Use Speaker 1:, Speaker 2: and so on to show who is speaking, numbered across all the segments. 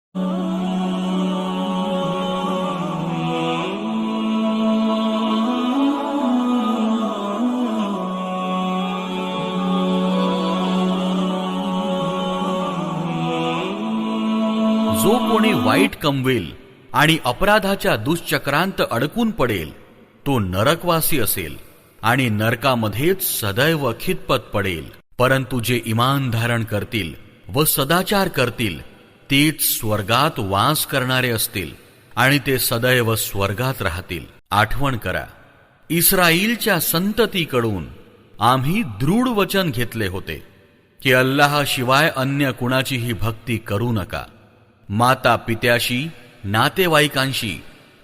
Speaker 1: जो कोणी वाईट कमवेल आणि अपराधाच्या दुष्चक्रांत अडकून पडेल तो नरकवासी असेल आणि नरकामध्येच सदैव खितपत पडेल. परंतु जे ईमान धारण करतील व सदाचार करतील तेच स्वर्गात वास करणारे असतील आणि ते सदैव स्वर्गात राहतील. आठवण करा, इस्रायलच्या संततीकडून आम्ही दृढ वचन घेतले होते की अल्लाहशिवाय अन्य कुणाचीही भक्ती करू नका. माता पित्याशी, नातेवाईकांशी,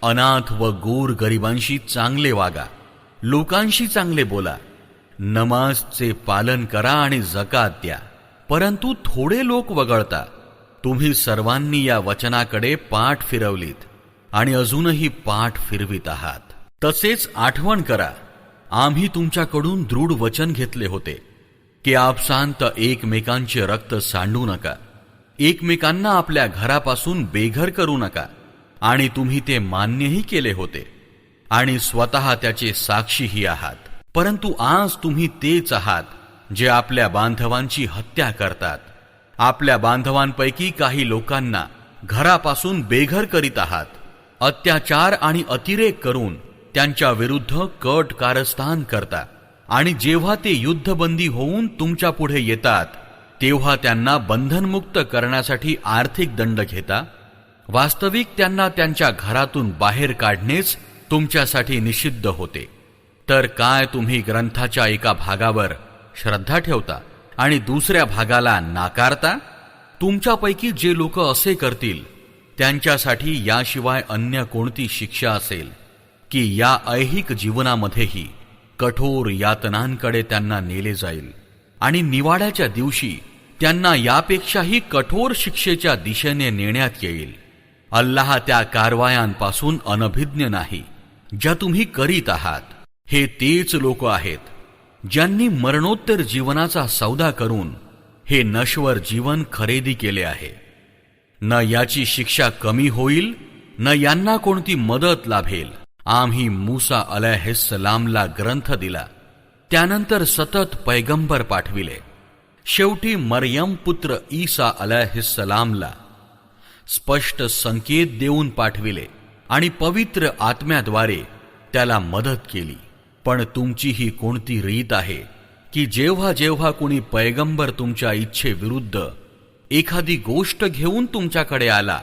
Speaker 1: अनाथ व गोर गरिबांशी चांगले वागा, लोकांशी चांगले बोला, नमाजचे पालन करा आणि जकात द्या. परंतु थोडे लोक वगळता. तुम्ही सर्वांनी या वचनाकडे पाठ फिरवलीत आणि अजूनही पाठ फिरवित आहात. तसेच आठवण करा, आम्ही तुमच्याकडून दृढ वचन घेतले होते की आपसांत एकमेकांचे रक्त सांडू नका, एकमेकांना आपल्या घरापासून बेघर करू नका, आणि तुम्ही ते मान्यही केले होते आणि स्वतः त्याचे साक्षीही आहात. परंतु आज तुम्ही तेच आहात जे आपल्या बांधवांची हत्या करतात. आपल्या बांधवांपैकी काही लोकांना घरापासून बेघर करीत आहात. अत्याचार आणि अतिरेक करून त्यांच्या विरुद्ध कट कारस्थान करता आणि जेव्हा ते युद्धबंदी होऊन तुमच्या पुढे येतात तेव्हा त्यांना बंधनमुक्त करण्यासाठी आर्थिक दंड घेता. वास्तविक त्यांना त्यांच्या घरातून बाहेर काढणेच तुमच्यासाठी निषिद्ध होते. तर काय तुम्ही ग्रंथाच्या एका भागावर श्रद्धा ठेवता आणि दुसऱ्या भागाला नाकारता? तुमच्यापैकी जे लोक असे करतील त्यांच्यासाठी याशिवाय अन्य कोणती शिक्षा असेल की या ऐहिक जीवनामध्येही कठोर यातनांकडे त्यांना नेले जाईल आणि निवाड्याच्या दिवशी त्यांना यापेक्षाही कठोर शिक्षेच्या दिशेने नेण्यात येईल. अल्लाह त्या कारवायांपासून अनभिज्ञ नाही ज्या तुम्ही करीत आहात. हे तेच लोक आहेत ज्यांनी मरणोत्तर जीवनाचा सौदा करून हे नश्वर जीवन खरेदी केले आहे. न याची शिक्षा कमी होईल न यांना कोणती मदत लाभेल. आम्ही मूसा अलैहिस्सलामला ग्रंथ दिला, त्यानंतर सतत पैगंबर पाठविले. शेवटी मरियम पुत्र ईसा अलैहिस्सलामला स्पष्ट संकेत देऊन पाठविले आणि पवित्र आत्म्याद्वारे त्याला मदत केली. पण तुमची ही कोणती रीत आहे की जेव्हा जेव्हा कोणी पैगंबर तुमच्या इच्छेविरुद्ध एखादी गोष्ट घेऊन तुमच्याकडे आला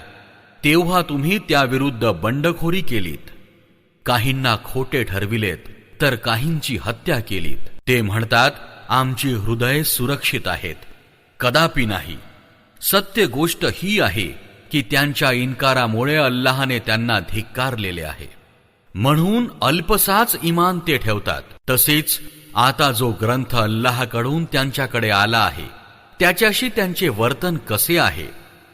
Speaker 1: तेव्हा तुम्ही त्याविरुद्ध बंडखोरी केलीत, काहींना खोटे ठरविलेत तर काहींची हत्या केलीत. ते म्हणतात आमची हृदये सुरक्षित आहेत. कदापि नाही. सत्य गोष्ट ही आहे की त्यांच्या इन्कारामुळे अल्लाहने त्यांना धिक्कारलेले आहे. म्हणून अल्पसाच इमान ते ठेवतात. तसेच आता जो ग्रंथ अल्लाहकडून त्यांच्याकडे आला आहे त्याच्याशी त्यांचे वर्तन कसे आहे,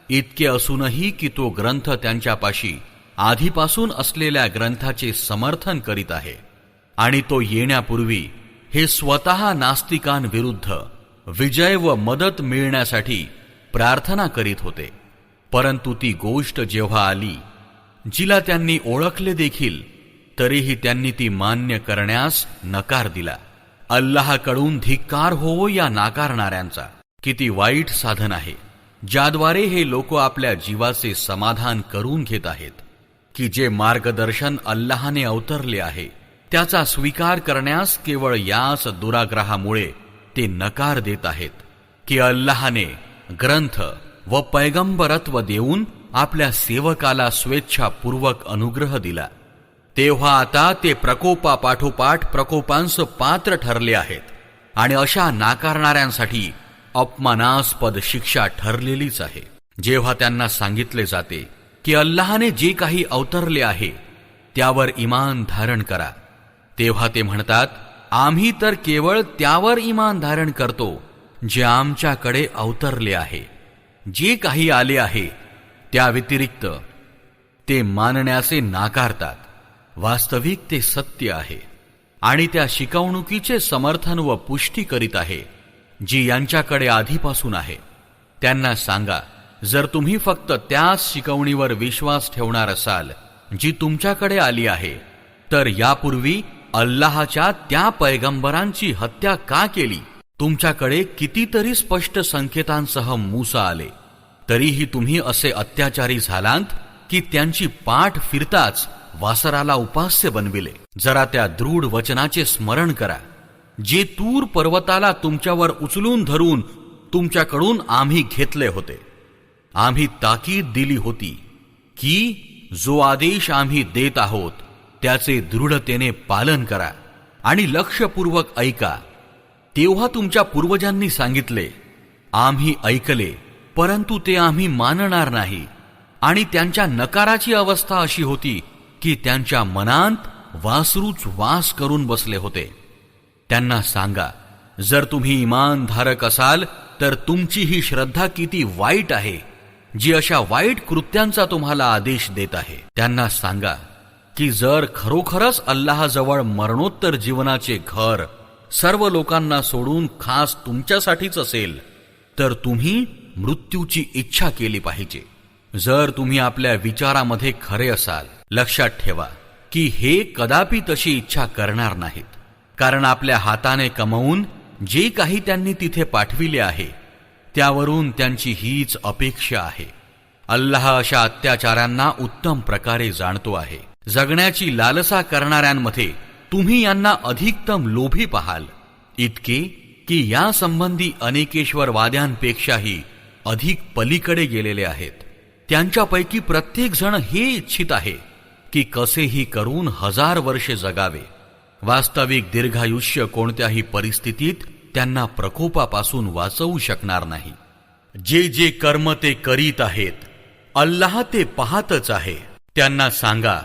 Speaker 1: इतके असूनही की तो ग्रंथ त्यांच्यापाशी आधीपासून असलेल्या ग्रंथाचे समर्थन करीत आहे आणि तो येण्यापूर्वी हे स्वतः नास्तिकांविरुद्ध विजय व मदत मिळण्यासाठी प्रार्थना करीत होते. परंतु ती गोष्ट जेव्हा आली जिला त्यांनी ओळखले देखील तरीही त्यांनी ती मान्य करण्यास नकार दिला. अल्लाहकडून धिक्कार हो या नाकारणाऱ्यांचा. किती वाईट साधन आहे ज्याद्वारे हे लोक आपल्या जीवाचे समाधान करून घेत आहेत की जे मार्गदर्शन अल्लाहने अवतरले आहे त्याचा स्वीकार करण्यास केवळ याच दुराग्रहामुळे ते नकार देत आहेत की अल्लाहने ग्रंथ व पैगंबरत्व देऊन आपल्या सेवकाला स्वेच्छापूर्वक अनुग्रह दिला. तेव्हा आता ते प्रकोपापाठोपाठ प्रकोपांस पात्र ठरले आहेत आणि अशा नाकारणाऱ्यांसाठी अपमानास्पद शिक्षा ठरलेलीच आहे. जेव्हा त्यांना सांगितले जाते की अल्लाहने जे काही अवतरले आहे त्यावर ईमान धारण करा तेव्हा ते म्हणतात आम्ही तर केवळ त्यावर ईमान धारण करतो जे आमच्याकडे अवतरले आहे. जे काही आले आहे त्या व्यतिरिक्त ते मानण्याचे नाकारतात. वास्तविक ते सत्य आहे आणि त्या शिकवणुकीचे समर्थन व पुष्टी करीत आहे जी यांच्याकडे आधीपासून आहे. त्यांना सांगा जर तुम्ही फक्त त्याच शिकवणीवर विश्वास ठेवणार असाल जी तुमच्याकडे आली आहे, तर यापूर्वी अल्लाहच्या त्या पैगंबरांची हत्या का केली? तुमच्याकडे कितीतरी स्पष्ट संकेतांसह मूसा आले, तरीही तुम्ही असे अत्याचारी झालात की त्यांची पाठ फिरताच वासराला उपास्य बनविले. जरा त्या दृढ वचनाचे स्मरण करा जे तूर पर्वताला तुमच्यावर उचलून धरून तुमच्याकडून आम्ही घेतले होते. आम्ही ताकीद दिली होती की जो आदेश आम्ही देत आहोत त्याचे दृढतेने पालन करा आणि लक्षपूर्वक ऐका. तेव्हा तुमच्या पूर्वजांनी सांगितले, आम्ही ऐकले, परंतु ते आम्ही मानणार नाही. आणि त्यांच्या नकाराची अवस्था अशी होती की त्यांच्या मनात वासरूच वास करून बसले होते. त्यांना सांगा, जर तुम्ही इमानधारक असाल तर तुमची ही श्रद्धा किती वाईट आहे जी अशा वाईट कृत्यांचा तुम्हाला आदेश देत आहे. त्यांना सांगा की जर खरोखरच अल्लाहजवळ मरणोत्तर जीवनाचे घर सर्व लोकांना सोडून खास तुमच्यासाठीच असेल तर तुम्ही मृत्यूची इच्छा केली पाहिजे. जर तुम्ही आपल्या विचारामध्ये खरे असाल, लक्षात ठेवा की हे कदापि तशी इच्छा करणार नाहीत, कारण आपल्या हाताने कमवून जे काही त्यांनी तिथे पाठविले आहे त्यावरून त्यांची हीच अपेक्षा आहे. अल्लाह अशा अत्याचारांना उत्तम प्रकारे जाणतो आहे. जगण्याची लालसा करणाऱ्यांमध्ये तुम्ही यांना अधिकतम लोभी पाहाल, इतके की या संबंधी अनेकेश्वरवाद्यांपेक्षाही अधिक पलीकडे गेलेले आहेत. त्यांच्यापैकी प्रत्येक जण हे इच्छित आहे की कसेही करून 1000 वर्षे जगावे. वास्तविक दीर्घायुष्य कोणत्याही परिस्थितीत त्यांना प्रकोपापासून वाचवू शकणार नाही. जे जे कर्म ते करीत आहेत, अल्लाह ते पाहतच आहे. त्यांना सांगा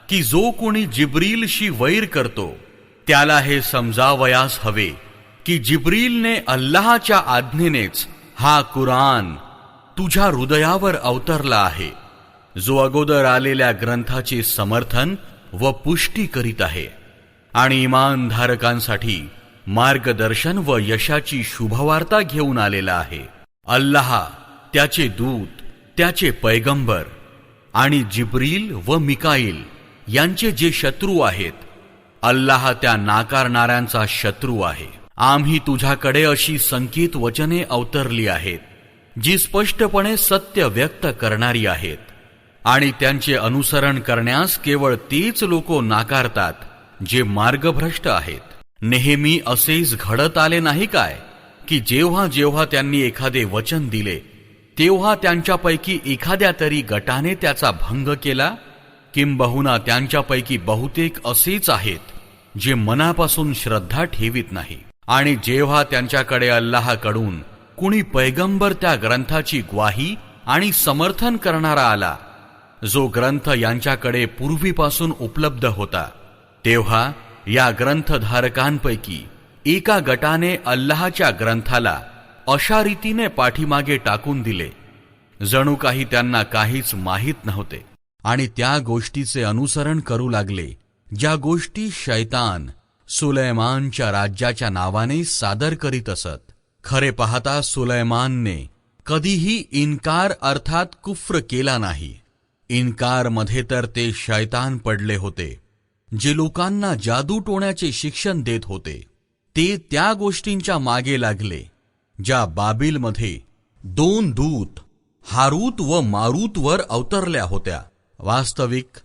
Speaker 1: की जो कोणी जिब्रीलशी वैर करतो त्याला हे समजावयास हवे की जिब्रीलने अल्लाहच्या आज्ञेनेच हा कुराण तुझ्या हृदयावर अवतरला आहे, जो अगोदर आलेल्या ग्रंथाचे समर्थन व पुष्टी करीत आहे आणि इमानधारकांसाठी मार्गदर्शन व यशाची शुभवार्ता घेऊन आलेला आहे. अल्लाह, त्याचे दूत, त्याचे पैगंबर आणि जिब्रील व मिकाईल यांचे जे शत्रू आहेत, अल्लाह त्या नाकारणाऱ्यांचा शत्रू आहे. आम्ही तुझ्याकडे अशी संकेत वचने अवतरली आहेत जी स्पष्टपणे सत्य व्यक्त करणारी आहेत आणि त्यांचे अनुसरण करण्यास केवळ तेच लोक नाकारतात जे मार्गभ्रष्ट आहेत. नेहमी असेच घडत आले नाही काय की जेव्हा जेव्हा त्यांनी एखादे वचन दिले तेव्हा त्यांच्यापैकी एखाद्या तरी गटाने त्याचा भंग केला? किंबहुना त्यांच्यापैकी बहुतेक असेच आहेत जे मनापासून श्रद्धा ठेवीत नाही. आणि जेव्हा त्यांच्याकडे अल्लाहकडून कुणी पैगंबर त्या ग्रंथाची ग्वाही आणि समर्थन करणारा आला, जो ग्रंथ यांच्याकडे पूर्वीपासून उपलब्ध होता, तेव्हा या ग्रंथधारकांपैकी एका गटाने अल्लाहच्या ग्रंथाला अशा रीतीने पाठीमागे टाकून दिले जणू काही त्यांना काहीच माहीत नव्हते आणि त्या गोष्टीचे अनुसरण करू लागले ज्या गोष्टी शैतान सुलैमानच्या राज्याच्या नावाने सादर करीत असत. खरे पाहता सुलैमानने कधीही इन्कार अर्थात कुफ्र केला नाही. इन्कार मध्ये तर ते शैतान पडले होते जे लोकांना जादूटोण्याचे शिक्षण देत होते. ते त्या गोष्टींच्या मागे लागले ज्या बाबिलमध्ये 2 दूत हारूत व मारूत वर अवतरल्या होत्या. वास्तविक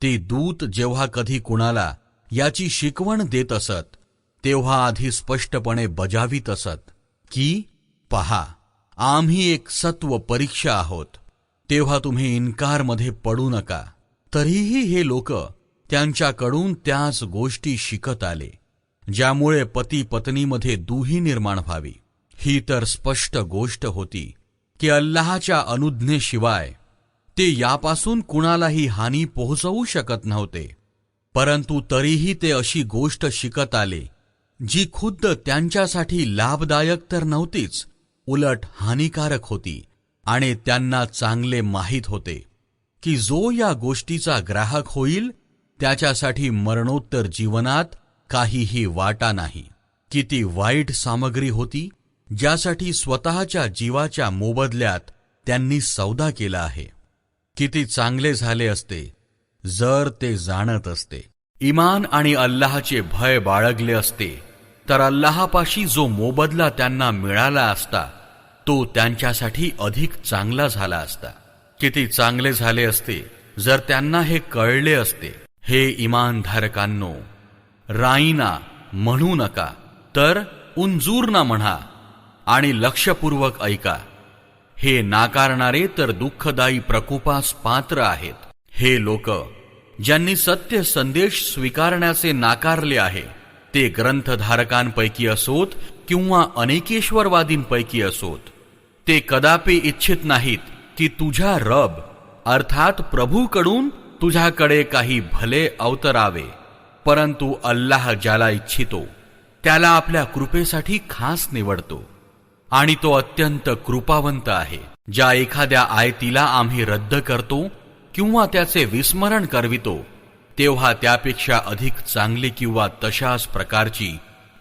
Speaker 1: ते दूत जेव्हा कधी कुणाला याची शिकवण देत असत तेव्हा आधी स्पष्टपणे बजावित असत की पहा, आम्ही एक सत्व परीक्षा आहोत, तेव्हा तुम्ही इन्कारमध्ये पडू नका. तरीही हे लोक त्यांच्याकडून त्याच गोष्टी शिकत आले ज्यामुळे पती पत्नीमध्ये दुही निर्माण व्हावी. ही तर स्पष्ट गोष्ट होती की अल्लाहच्या अनुज्ञेशिवाय ते यापासून कुणालाही हानी पोहोचवू शकत नव्हते. परंतु तरीही ते अशी गोष्ट शिकत आले जी खुद्द त्यांच्यासाठी लाभदायक तर नव्हतीच, उलट हानिकारक होती. आणि त्यांना चांगले माहीत होते की जो या गोष्टीचा ग्राहक होईल त्याच्यासाठी मरणोत्तर जीवनात काहीही वाटा नाही. किती वाईट सामग्री होती ज्यासाठी स्वतःच्या जीवाच्या मोबदल्यात त्यांनी सौदा केला आहे. किती चांगले झाले असते जर ते जाणत असते. इमान आणि अल्लाहचे भय बाळगले असते तर अल्लाहापाशी जो मोबदला त्यांना मिळाला असता तो त्यांच्यासाठी अधिक चांगला झाला असता. किती चांगले झाले असते जर त्यांना हे कळले असते. हे इमानधारकांनो, राईना म्हणू नका तर उंजूरना म्हणा आणि लक्षपूर्वक ऐका. हे नाकारणारे तर दुःखदायी प्रकोपास पात्र आहेत. हे लोक ज्यांनी सत्य संदेश स्वीकारण्याचे नाकारले आहे, ते ग्रंथधारकांपैकी असोत किंवा अनेकेश्वरवादींपैकी असोत, ते कदापि इच्छित नाहीत की तुझ्या रब अर्थात प्रभूकडून तुझ्याकडे काही भले अवतरावे. परंतु अल्लाह ज्याला इच्छितो त्याला आपल्या कृपेसाठी खास निवडतो आणि तो अत्यंत कृपावंत आहे. ज्या एखाद्या आयतीला आम्ही रद्द करतो किंवा त्याचे विस्मरण करवितो तेव्हा त्यापेक्षा अधिक चांगली किंवा तशाच प्रकारची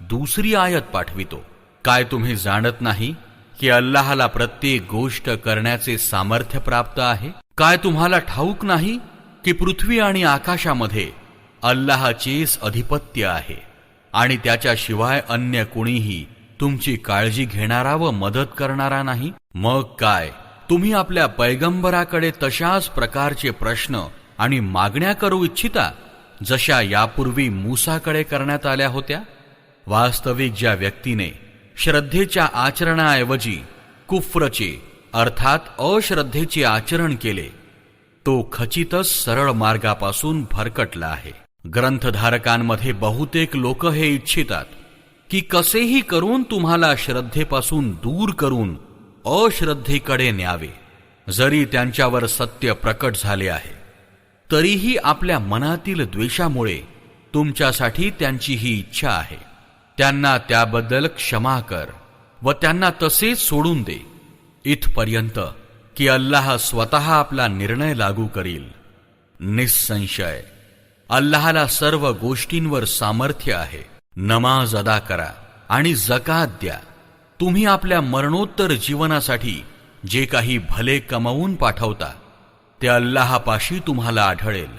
Speaker 1: दुसरी आयत पाठवितो. काय तुम्ही जाणत नाही की अल्लाहला प्रत्येक गोष्ट करण्याचे सामर्थ्य प्राप्त आहे? काय तुम्हाला ठाऊक नाही की पृथ्वी आणि आकाशामध्ये अल्लाहचेच अधिपत्य आहे आणि त्याच्याशिवाय अन्य कुणीही तुमची काळजी घेणारा व मदत करणारा नाही? मग काय तुम्ही आपल्या पैगंबराकडे तशाच प्रकारचे प्रश्न आणि मागण्या करू इच्छिता जशा यापूर्वी मूसाकडे करण्यात आल्या होत्या? वास्तविक ज्या व्यक्तीने श्रद्धेच्या आचरणाऐवजी कुफ्रचे अर्थात अश्रद्धेचे आचरण केले तो खचितच सरळ मार्गापासून भरकटला आहे. ग्रंथधारकांमध्ये बहुतेक लोक हे इच्छितात की कसेही करून तुम्हाला श्रद्धेपासून दूर करून अश्रद्धेकडे न्यावे. जरी त्यांच्यावर सत्य प्रकट झाले आहे तरीही आपल्या मनातील द्वेषामुळे तुमच्यासाठी त्यांची ही इच्छा आहे. त्यांना त्याबद्दल क्षमा कर व त्यांना तसेच सोडून दे इथपर्यंत की अल्लाह स्वतः आपला निर्णय लागू करील. निसंशय अल्लाहला सर्व गोष्टींवर सामर्थ्य आहे. नमाज अदा करा आणि जकात द्या. तुम्ही आपल्या मरणोत्तर जीवनासाठी जे काही भले कमावून पाठवता ते अल्लाहापाशी तुम्हाला आढळेल.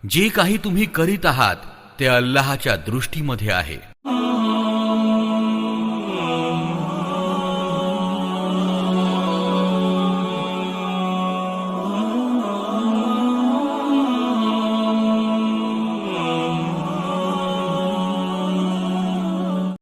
Speaker 1: जे काही तुम्ही करीत आहात ते अल्लाहच्या दृष्टीमध्ये आहे.